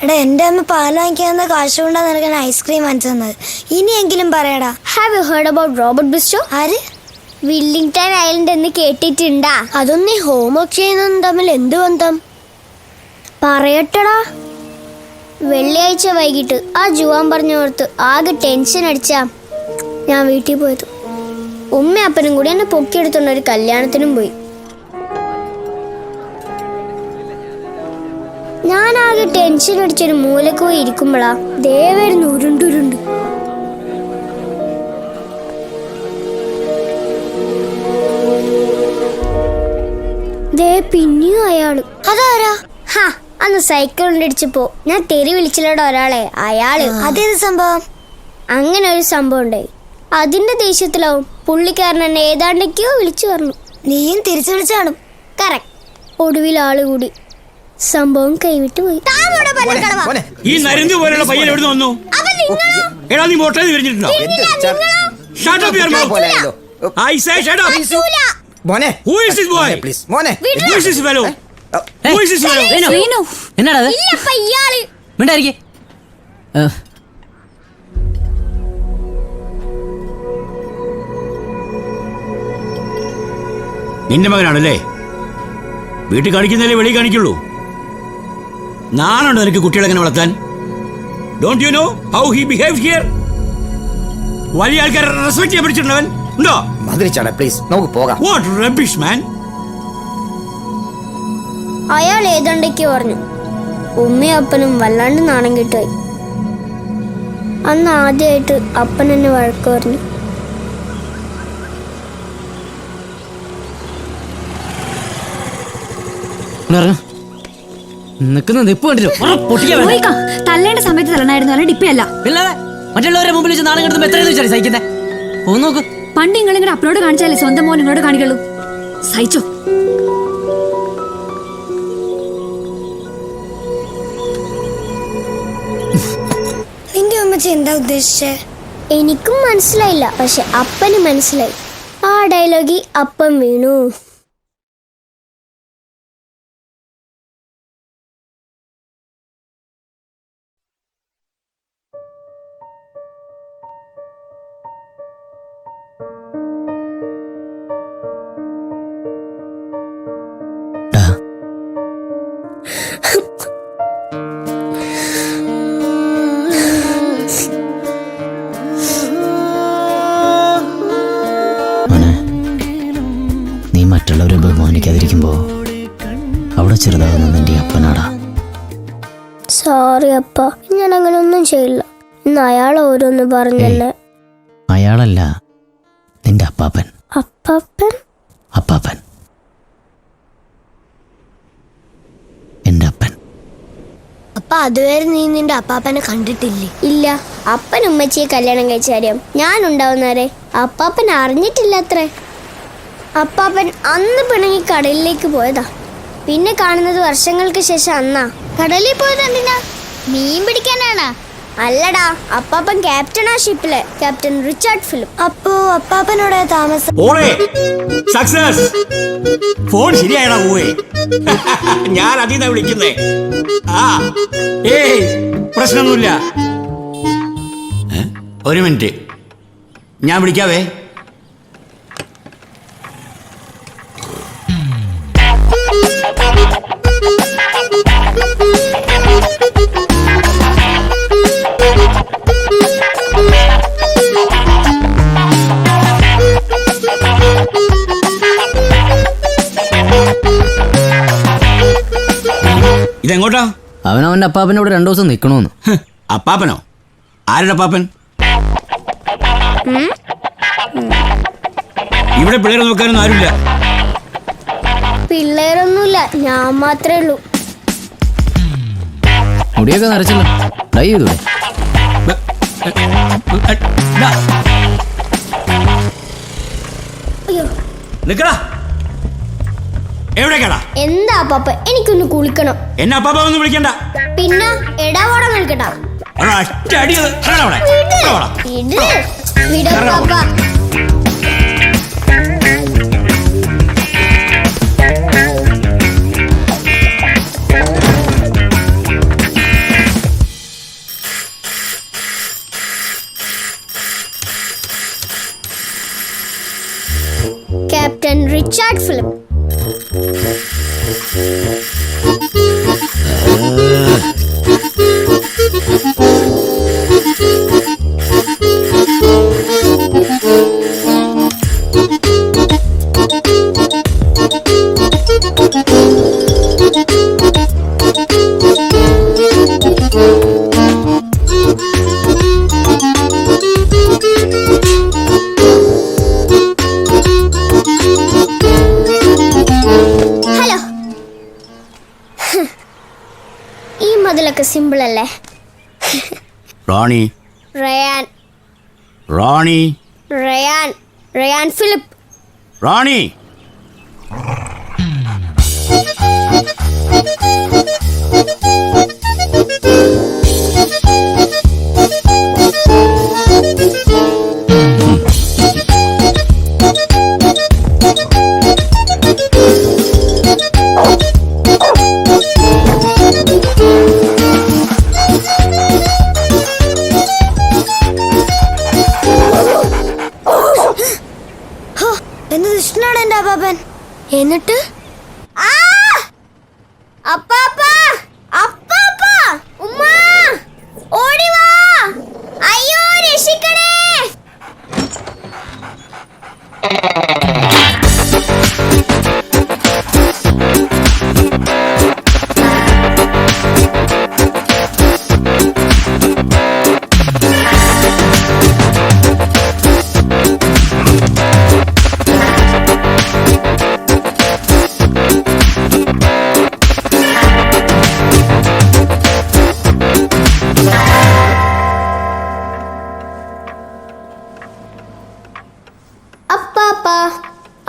എടാ എന്റെ അമ്മ പാൽ വാങ്ങിക്കാവുന്ന കാശ് കൊണ്ടാ നിനക്ക് ഐസ്ക്രീം വാങ്ങിച്ചു തന്നത്. ഇനിയെങ്കിലും പറയടാ. Have you heard about Robert Bristow? ആര്? വില്ലിംഗ്ടൺ ഐലൻഡ് എന്ന് കേട്ടിട്ടുണ്ടാ? അതൊന്നും ഈ ഹോംവർക്ക് ചെയ്യുന്നതും തമ്മിൽ എന്ത് ബന്ധം? പറയട്ടടാ. വെള്ളിയാഴ്ച വൈകിട്ട് ആ ജുവാൻ പറഞ്ഞോർത്ത് ആകെ ടെൻഷൻ അടിച്ചാ ഞാൻ വീട്ടിൽ പോയത്. ഉമ്മയും അപ്പനും കൂടി എന്നെ പൊക്കിയെടുത്തുള്ള ഒരു കല്യാണത്തിനും പോയി. ഞാനാകെ ടെൻഷൻ അടിച്ചൊരു മൂലക്ക് പോയി ഇരിക്കുമ്പോളാ ദേവരുന്ന് ഉരുണ്ടുരുണ്ട്. ദേ പിന്നെയും അയാള്. അതാരാ? ഹാ, അന്ന് സൈക്കിൾ കൊണ്ടിടിച്ചപ്പോ ഞാൻ തെറി വിളിച്ചില്ലടോ ഒരാളെ. അയാള്. അതേത് സംഭവം? അങ്ങനെ ഒരു സംഭവം ഉണ്ടായി. അതിന്റെ ദേഷ്യത്തിലാവും പുള്ളിക്കാരൻ എന്നെ ഏതാണ്ടൊക്കെയോ വിളിച്ചു പറഞ്ഞു. നീയും തിരിച്ചു വിളിച്ചാണും. കറക്റ്റ്. ഒടുവിൽ ആള് കൂടി സംഭവം കൈവിട്ടു പോയി. ഈ നരന്തു പോലുള്ള പയ്യൻ എവിടെ വന്നു? എടാ നീ മോട്ടേന്ന് വിരിഞ്ഞിട്ടുണ്ടോ? Shut up your mouth. I say shut up. മോനെ, Who is this boy? please മോനെ. Who is this fellow? Who is this fellow? എന്നാടാ ഇല്ലപ്പ ഇയാള്. മിണ്ടായിരിക്കേ. നിന്റെ മകനാണല്ലേ? വീട്ടിൽ കാണിക്കുന്നതല്ലേ വെളി കാണിക്കുള്ളൂ. നാണുണ്ടോ നിനക്ക് കുട്ടികളെ എങ്ങനെ വളർത്താൻ? Don't you know how he behave here? വലിയ ആൾക്കാരെ റെസ്പെക്ട് ചെയ്യാൻ പഠിച്ചിട്ടുണ്ടവൻ ഉണ്ടോ? മധുരിച്ചാണ് പ്ലീസ്, നമുക്ക് പോകാം. What rubbish man. അയാൾ ഏതാണ്ടൊക്കെ പറഞ്ഞു. ഉമ്മയും അപ്പനും വല്ലാണ്ട് നാണം കിട്ടുപോയി. അന്ന് ആദ്യമായിട്ട് അപ്പൻ എന്നെ വഴക്ക് പറഞ്ഞു. തല്ലേണ്ട സമയത്ത് തല്ലണായിരുന്നു, അല്ല ഡിപ്പയല്ല. മറ്റുള്ളവരുടെ മുമ്പിൽ വെച്ച് നാളെ കിടന്ന് എത്രയെന്ന് വെച്ചാൽ സഹിക്കുന്നേ. ഒന്ന് നോക്ക്. പണ്ട് നിങ്ങൾ ഇങ്ങനെ അപ്ലോഡ് കാണിച്ചാലേ സ്വന്തം മോൻ നിങ്ങളോട് കാണിക്കുള്ളൂ. സഹിച്ചോ. നിന്റെ അമ്മച്ചി എന്താ ഉദ്ദേശിച്ചേ? എനിക്കും മനസ്സിലായില്ല, പക്ഷെ അപ്പന് മനസ്സിലായി. ആ ഡയലോഗി അപ്പം വീണു. നീ മറ്റുള്ളവരെ ബഹുമാനിക്കാതിരിക്കുമ്പോ അവിടെ ചെറുതാകുന്ന നിന്റെ അപ്പനാടാ. സോറി അപ്പ, ഞാൻ അങ്ങനെ ഒന്നും ചെയ്യില്ല. ഇന്ന് അയാൾ ഓരോന്ന് പറഞ്ഞല്ലേ. അയാളല്ല, നിന്റെ അപ്പാപ്പൻ. അപ്പാപ്പൻ? അപ്പാപ്പൻ എന്റെ അപ്പൻ. അപ്പൊ അതുവരെ നീ നിന്റെ അപ്പാപ്പനെ കണ്ടിട്ടില്ലേ? ഇല്ല. അപ്പൻ ഉമ്മച്ചിയെ കല്യാണം കഴിച്ച കാര്യം ഞാൻ ഉണ്ടാവുന്നവരെ അപ്പാപ്പൻ അറിഞ്ഞിട്ടില്ല അത്രേ. അപ്പാപ്പൻ അന്ന് പിണങ്ങി കടലിലേക്ക് പോയതാ. പിന്നെ കാണുന്നത് വർഷങ്ങൾക്ക് ശേഷം അന്നാ. കടലിൽ പോയത് എന്തിനാ? മീൻ പിടിക്കാനാണ്. അല്ലടാ, അപ്പാപ്പൻ ക്യാപ്റ്റനാ ഷിപ്പിലെ, ക്യാപ്റ്റൻ റിച്ചാർഡ് ഫിലിപ്പ്. അപ്പോ അപ്പാപ്പനോടെ താമസം. സക്സസ്. ഫോൺ ശരിയായടാ പോവേ. ഞാൻ അതിന്നാ വിളിക്കുന്നേ. ഏയ് പ്രശ്നമൊന്നുമില്ല. ഒരു മിനിറ്റ്, ഞാൻ വിളിക്കാവേ. ഇതെങ്ങോട്ടാ? അവനവന്റെ അപ്പാപ്പനോട് 2 ദിവസം നിൽക്കണോന്ന്. അപ്പാപ്പനോ? ആരുടെ അപ്പാപ്പൻ? ഇവിടെ പിള്ളേരെ നോക്കാനൊന്നും ആരുമില്ല. പിള്ളേരൊന്നുമില്ല, ഞാൻ മാത്രമേ ഉള്ളൂ. മുടിയൊക്കെ നരച്ചല്ലോ, ഡൈ ചെയ്തൂടെ? അയ്യോ, നിക്കടാ. എവിടേക്കാടാ? എന്താ അപ്പാപ്പ, എനിക്കൊന്ന് കുളിക്കണം. എന്നെ അപ്പാപ്പ ഒന്നും വിളിക്കണ്ട. പിന്നെ എടാവോടെ നിൽക്കട്ടാ. വിടപ്പാപ്പ. ഫിലിപ്പ്. ഹലോ. ഈ മതിലൊക്കെ സിമ്പിൾ അല്ലേ? റാണി റയാൻ റാണി റയാൻ റയാൻ ഫിലിപ്പ്. റാണി എന്ത് ദുഷ്ടനാണ് എന്റെ അപ്പാപ്പൻ. എന്നിട്ട് അപ്പാപ്പ അപ്പാപ്പ ഉമ്മ ഓടി വാ, അയ്യോ രക്ഷിക്കണേ.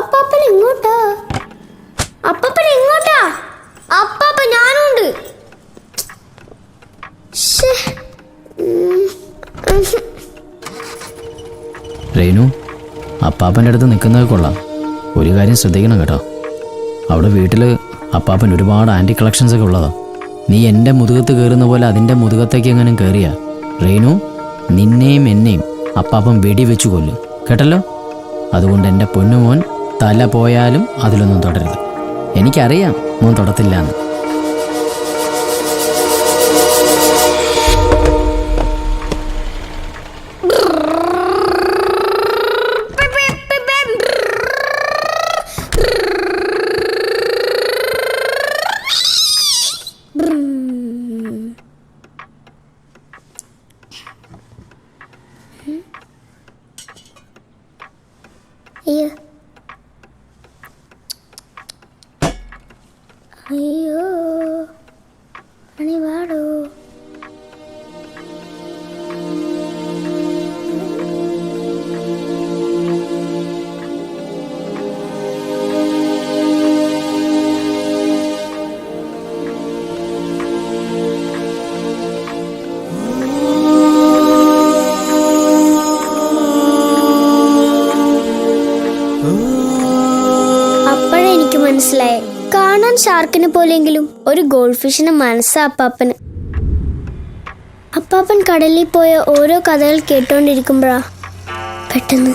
അപ്പാപ്പൻ എങ്ങോട്ടാ? അപ്പാപ്പൻ എങ്ങോട്ടാ? അപ്പാപ്പ ഞാനുണ്ട്. രേണു, അപ്പാപ്പൻ്റെ അടുത്ത് നിൽക്കുന്നത് കൊള്ളാം. ഒരു കാര്യം ശ്രദ്ധിക്കണം കേട്ടോ, അവിടെ വീട്ടിൽ അപ്പാപ്പൻ ഒരുപാട് ആൻറ്റി കളക്ഷൻസ് ഒക്കെ ഉള്ളതാ. നീ എൻ്റെ മുതുകത്ത് കയറുന്ന പോലെ അതിൻ്റെ മുതുകത്തേക്ക് എങ്ങനെ കയറിയാ രേണു, നിന്നെയും എന്നെയും അപ്പാപ്പൻ വെടിവെച്ചു കൊല്ലും കേട്ടല്ലോ. അതുകൊണ്ട് എൻ്റെ പൊന്നുമോൻ തല പോയാലും അതിലൊന്നും തൊടരുത്. എനിക്കറിയാം മോൻ തൊടത്തില്ല എന്ന്. അയ്യോ അയ്യോ അണി വാടോ. അപ്പോഴെനിക്ക് മനസ്സിലായി, കാണാൻ ഷാർക്കിനെ പോലെയെങ്കിലും ഒരു ഗോൾഡ് ഫിഷിന് മനസ്സാ അപ്പാപ്പന്. അപ്പാപ്പൻ കടലിൽ പോയ ഓരോ കഥകൾ കേട്ടോണ്ടിരിക്കുമ്പോഴാ പെട്ടെന്ന്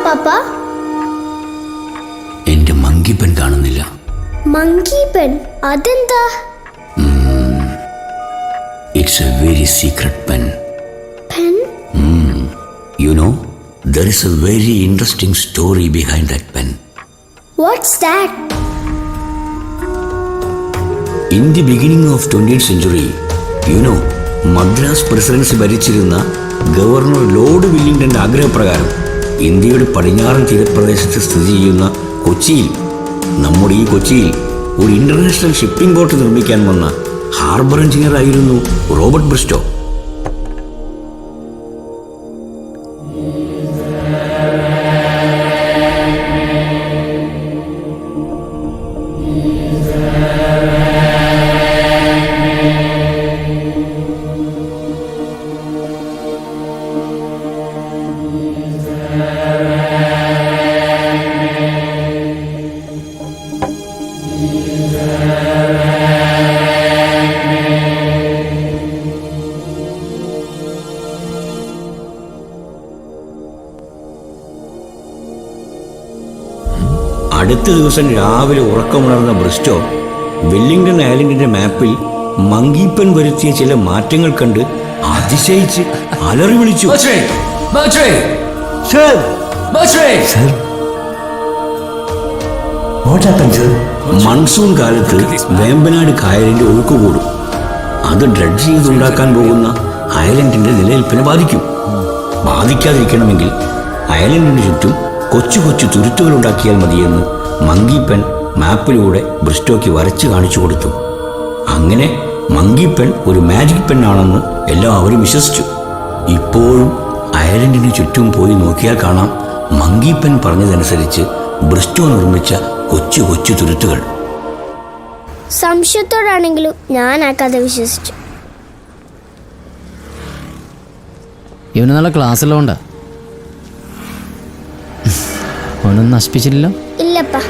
പാപ്പ? എന്റെ മങ്കി പെൻ കാണുന്നില്ല. Monkey pen? അതെന്താ? It's a very secret pen. Pen? You know, there is a very interesting story behind that pen. What's that? In the beginning of 20th century, you know, Madras presidency ഭരിച്ചിരുന്ന governor Lord വില്ലിംഗ്ടന്റെ ആഗ്രഹപ്രകാരം ഇന്ത്യയുടെ പടിഞ്ഞാറൻ തീരപ്രദേശത്ത് സ്ഥിതി ചെയ്യുന്ന കൊച്ചിയിൽ, നമ്മുടെ ഈ കൊച്ചിയിൽ ഒരു ഇന്റർനാഷണൽ ഷിപ്പിംഗ് പോർട്ട് നിർമ്മിക്കാൻ വന്ന ഹാർബർ എഞ്ചിനീയർ ആയിരുന്നു റോബർട്ട് ബ്രിസ്റ്റോ. അടുത്ത ദിവസം രാവിലെ ഉറക്കമുണർന്ന ബ്രിസ്റ്റോ വെല്ലിംഗ്ടൺ ഐലൻഡിന്റെ മാപ്പിൽ മങ്കീപ്പൻ വരുത്തിയ ചില മാറ്റങ്ങൾ കണ്ട് അതിശയിച്ച് അലറി വിളിച്ചു. മൺസൂൺ കാലത്ത് വേമ്പനാട് കായലിന്റെ ഒഴുക്ക് കൂടും. അത് ഡ്രഡ്ജ് ചെയ്തുണ്ടാക്കാൻ പോകുന്ന ഐലൻഡിന്റെ നിലനിൽപ്പിനെ ബാധിക്കും. ബാധിക്കാതിരിക്കണമെങ്കിൽ ഐലൻഡിന് ചുറ്റും കൊച്ചു കൊച്ചു തുരുത്തുകൾ ഉണ്ടാക്കിയാൽ മതിയെന്ന് മങ്കീപ്പൻ മാപ്പിലൂടെ ബ്രിസ്റ്റോയ്ക്ക് വരച്ച് കാണിച്ചു കൊടുത്തു. അങ്ങനെ മങ്കീപ്പൻ ഒരു മാജിക് പെണ്ണാണെന്ന് എല്ലാവരും വിശ്വസിച്ചു. ഇപ്പോഴും ഐലൻഡിന് ചുറ്റും പോയി നോക്കിയാൽ കാണാം മങ്കീപ്പൻ പറഞ്ഞതനുസരിച്ച് ബ്രിസ്റ്റോ നിർമ്മിച്ച കൊച്ചു കൊച്ചു തുരുത്തുകൾ. സംശയത്തോടാണെങ്കിലും ഞാൻ ആ കഥ വിശ്വസിച്ചു. ഇവന് നല്ല ക്ലാസ്സുള്ളതുകൊണ്ടാ. അവനൊന്നും നശിപ്പിച്ചില്ലല്ലോ. ഇല്ലപ്പാ.